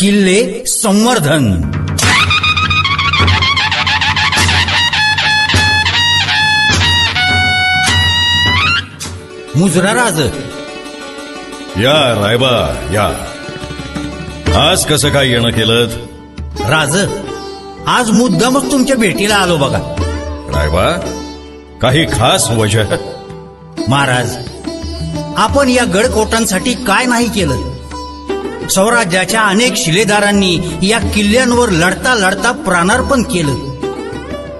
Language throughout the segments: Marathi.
किल्ले संवर्धन. मुजरा राज. या रायबा या. आज कसं काय येणं केलं? राज, आज मुद्दामच तुमच्या भेटीला आलो बघा. रायबा, काही खास वजह? महाराज, आपण या गडकोटांसाठी काय नाही केलं. स्वराज्याच्या अनेक शिलेदारांनी या किल्ल्यांवर लढता लढता प्राणार्पण केलं.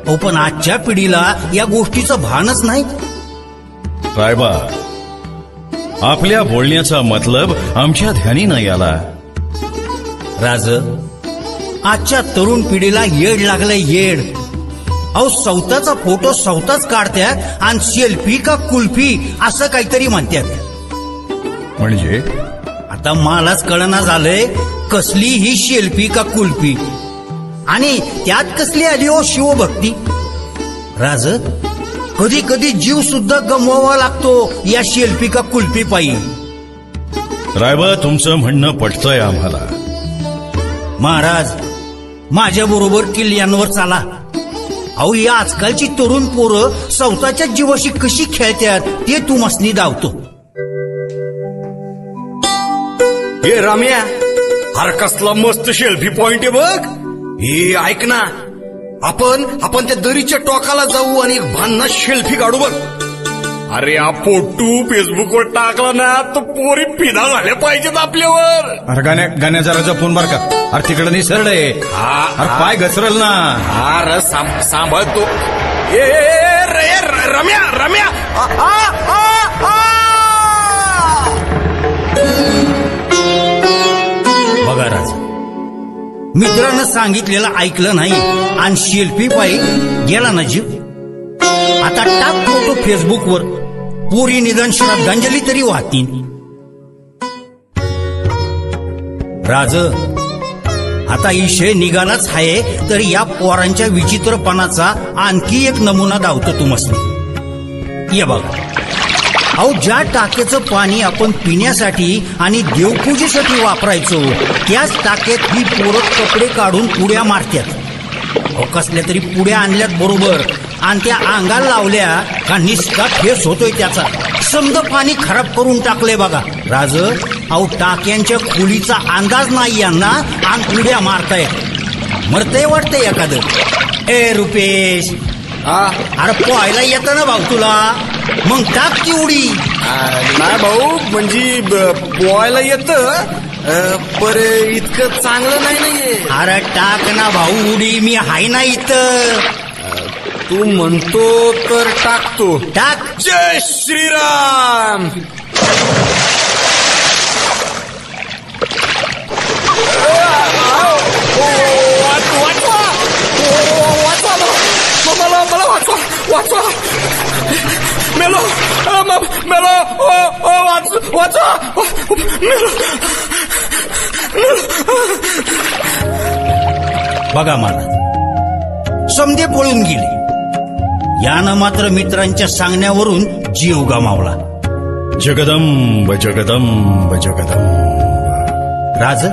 हो, पण आजच्या पिढीला या गोष्टीचं भानच नाही. रायबा, आपल्या बोलण्याचा मतलब आमच्या ध्यानी नाही आला. राज, आजच्या तरुण पिढीला येड लागलंय, येड. अहो, सौताचा फोटो सौताच काढतात आणि सेल्फी का कुल्फी असं काहीतरी म्हणतात. म्हणजे आता मलाच कळना झालंय कसली ही सेल्फी का कुल्फी, आणि त्यात कसली आली हो शिवभक्ती. राज, कधी कधी जीव सुद्धा गमवावा लागतो या सेल्फी का कुल्फी पायी. रायबा, तुमचं म्हणणं पटतंय आम्हाला. महाराज, माझ्या बरोबर किल्ल्यांवर चाला. अहो, या आजकालची तरुण पोरं स्वतःच्या जीवाशी कशी खेळतात ते तुम्हासनी दावतो. हे राम्या, अरे कसला मस्त सेल्फी पॉइंट आहे बघ. हे ऐक ना, आपण त्या दरीच्या टोकाला जाऊ आणि एक भांना सेल्फी काढू बघ. अरे हा फोटो फेसबुकवर टाकला ना तर पोरी फिदा झाल्या पाहिजेत आपल्यावर. अरे गाण्या जरा जपून बर का. अरे तिकडे निसरड आहे. अरे पाय घसरल ना. अरे सांभाळतो. ए रम्या रम्या, बघा राज, मित्रानं सांगितलेलं ऐकलं नाही आणि सेल्फी पायी गेला ना जीव. आता टाक फोटो फेसबुकवर, पोरी निदान श्रद्धांजली तरी वाहतील. राज, आता विषय निघालाच आहे तर या पोरांच्या विचित्रपणाचा आणखी एक नमुना दावतो तुम्हाला. ये बघा, अहो, ज्या टाक्याचं पाणी आपण पिण्यासाठी आणि देवपूजेसाठी वापरायचो त्याच टाक्यात ही पोरं कपडे काढून पुड्या मारतात. अहो, कसल्या तरी पुड्या आणल्यात बरोबर आणि त्या अंगाला लावल्या का निस्का फेस होतोय त्याचा. समद पाणी खराब करून टाकलंय बघा. राज, अहो, टाक्यांच्या खोलीचा अंदाज नाही यांना आणि पुड्या मारतायत. मरतय वाटतंय एखादं. ए रुपेश, अरे पोहायला येतं ना भाऊ तुला, मग टाक ती उडी. नाही भाऊ, म्हणजे पोहायला येतं पर इतकं चांगलं नाही नाहीये. अरे टाक ना भाऊ उडी, मी हाय ना इथं. तू म्हणतो तर टाकतो. टाक. जय श्रीराम. मला वाचवा. मेलो वाचवा. बघा मला, समधे पळून गेले. यानं मात्र मित्रांच्या सांगण्यावरून जीव गमावला. जगदंब जगदंब जगदंब. राज,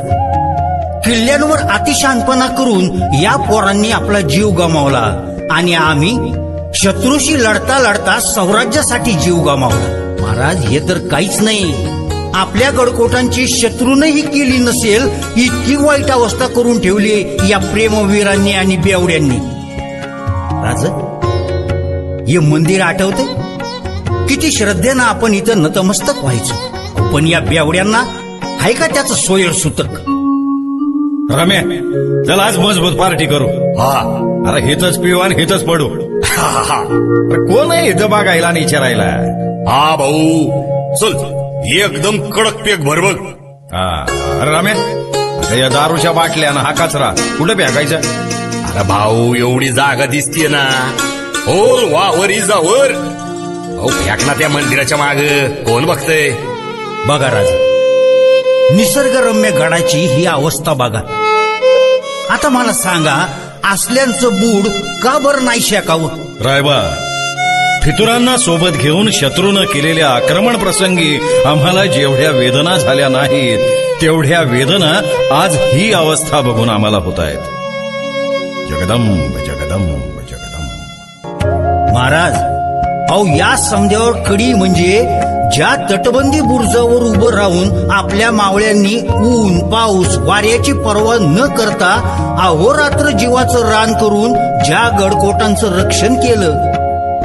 किल्ल्यांवर अतिशहाणपणा करून या पोरांनी आपला जीव गमावला आणि आम्ही शत्रूशी लढता लढता स्वराज्यासाठी जीव गमावला. महाराज, हे तर काहीच नाही. आपल्या गडकोटांची शत्रूनही केली नसेल इतकी वाईट अवस्था करून ठेवली या प्रेमवीरांनी आणि बेवड्यांनी. राज, हे मंदिर आठवते किती श्रद्धेनं आपण इथं नतमस्तक व्हायचो, पण या बेवड्यांना आहे का त्याचं सोयर सुतक. रम्या, चल आज मजबूत पार्टी करू. अरे हेतच पिऊ आणि हेतच पडू. अरे कोण आहे इथं बघायला आणि विचारायला. हा भाऊ, चल एकदम कडक पेक भर बघ. अरे रम्या, या दारूच्या बाटल्या ना हा कचरा कुठे फेकायचा. अरे भाऊ, एवढी जागा दिसतीये ना. हो वावर इजावर. अहो, फेक ना त्या मंदिराच्या माग, कोण बघतय. बघा राज, निसर्गरम्य गडाची ही अवस्था बघा. आता मला सांगा, असल्यांचं बूड का बरं नाही शेकावं. रायबा, फितुरांना सोबत घेऊन शत्रूनं केलेल्या आक्रमण प्रसंगी आम्हाला जेवढ्या वेदना झाल्या नाहीत तेवढ्या वेदना आज ही अवस्था बघून आम्हाला होत आहेत. जगदंब जगदंब जगदंब. महाराज, अहो या समद्यावर कडी म्हणजे ज्या तटबंदी बुरुजावर उभं राहून आपल्या मावळ्यांनी ऊन पाऊस वाऱ्याची पर्वा न करता अहोरात्र जीवाचं रान करून ज्या गडकोटांचं रक्षण केलं,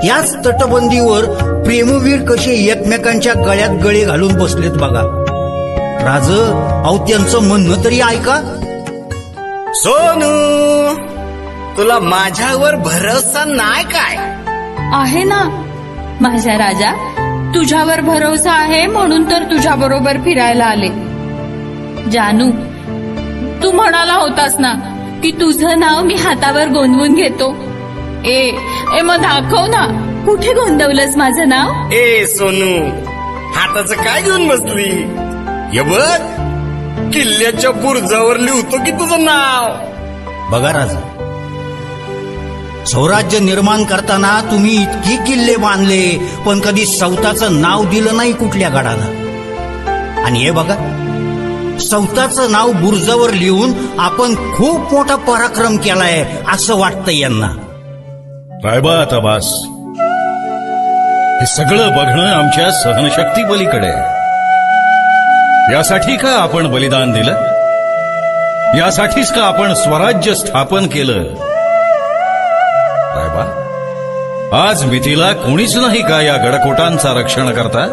याच तटबंदीवर प्रेमवीर कसे एकमेकांच्या गळ्यात गळे घालून बसलेत बघा. राज, अहो त्यांचं म्हणणं तरी ऐका. सोनू, तुला माझ्यावर भरोसा नाही काय? आहे ना माझ्या राजा, तुझ्यावर भरोसा आहे म्हणून तर तुझ्या बरोबर फिरायला आले. जानू, तू म्हणाला होतास ना की तुझं नाव मी हातावर गोंदवून घेतो. ए मग दाखव ना, कुठे गोंदवलंस माझं नाव? ए सोनू, हाताचं काय घेऊन बसली? हे बघ, किल्ल्याच्या बुरुजावर लिहतो की तुझं नाव. बघा राजा, स्वराज्य निर्माण करताना तुम्ही इतकी किल्ले बांधले पण कधी स्वतःचं नाव दिलं नाही कुठल्या गडाला. आणि हे बघा, स्वतःचं नाव बुरुजावर लिहून आपण खूप मोठा पराक्रम केलाय असं वाटतं यांना. रायबा, आता बास. हे सगळं बघणं आमच्या सहनशक्ती पलीकडे आहे. यासाठी का आपण बलिदान दिलं? यासाठीच का आपण स्वराज्य स्थापन केलं? रायबा, आज मितीला कोणीच नाही का या गडकोटांचा रक्षण करता?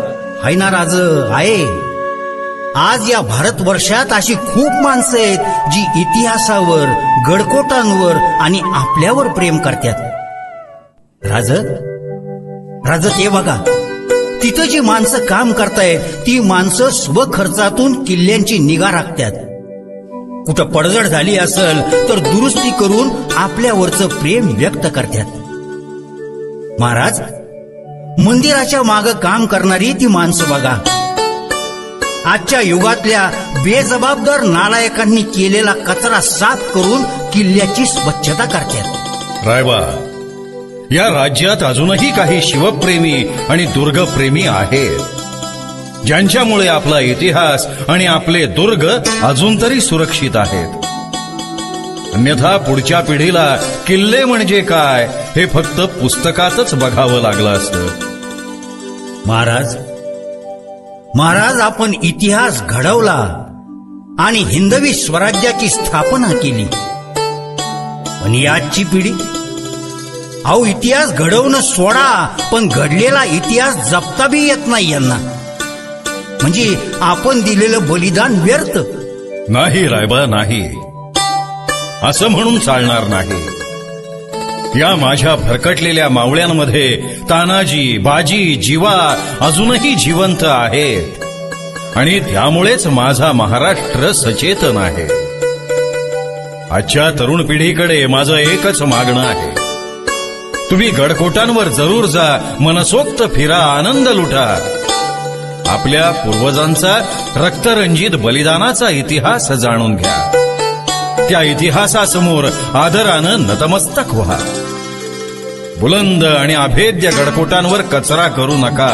हाय ना राज, आहे. आज या भारतवर्षात अशी खूप माणसं आहेत जी इतिहासावर, गडकोटांवर आणि आपल्यावर प्रेम करतात. राज, ते बघा, तिथं जी माणसं काम करतायत ती माणसं स्वखर्चातून किल्ल्यांची निगा राखतात. कुठं पडझड झाली असेल तर दुरुस्ती करून आपल्यावरचं प्रेम व्यक्त करतात. महाराज, मंदिराच्या मागं काम करणारी ती माणसं बघा, आजच्या युगातल्या बेजबाबदार नालायकांनी केलेला कचरा साफ करून किल्ल्याची स्वच्छता करतात. रायबा, या राज्यात अजूनही काही शिवप्रेमी आणि दुर्गप्रेमी आहेत, ज्यांच्यामुळे आपला इतिहास आणि आपले दुर्ग अजून तरी सुरक्षित आहेत. अन्यथा पुढच्या पिढीला किल्ले म्हणजे काय हे फक्त पुस्तकातच बघावं लागलं असतं. महाराज, आपण इतिहास घडवला आणि हिंदवी स्वराज्याची स्थापना केली. पण ही आजची पिढी, अहो इतिहास घडवणं सोडा, पण घडलेला इतिहास जपता बी येत नाही यांना. म्हणजे आपण दिलेलं बलिदान व्यर्थ. नाही रायबा, नाही, असं म्हणून चालणार नाही. या माझ्या भरकटलेल्या मावळ्यांमध्ये तानाजी, बाजी, जीवा अजूनही जिवंत आहेत आणि त्यामुळेच माझा महाराष्ट्र सचेतन आहे. आजच्या तरुण पिढीकडे माझं एकच मागणं आहे, तुम्ही गडकोटांवर जरूर जा, मनसोक्त फिरा, आनंद लुटा. आपल्या पूर्वजांचा रक्तरंजित बलिदानाचा इतिहास जाणून घ्या. त्या इतिहासासमोर आदरानं नतमस्तक व्हा. बुलंद आणि अभेद्य गडकोटांवर कचरा करू नका,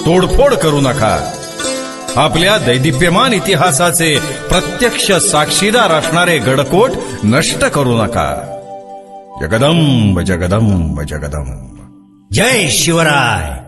तोडफोड करू नका. आपल्या दैदिप्यमान इतिहासाचे प्रत्यक्ष साक्षीदार असणारे गडकोट नष्ट करू नका. जगदंब जगदंब जगदंब. जय शिवराय.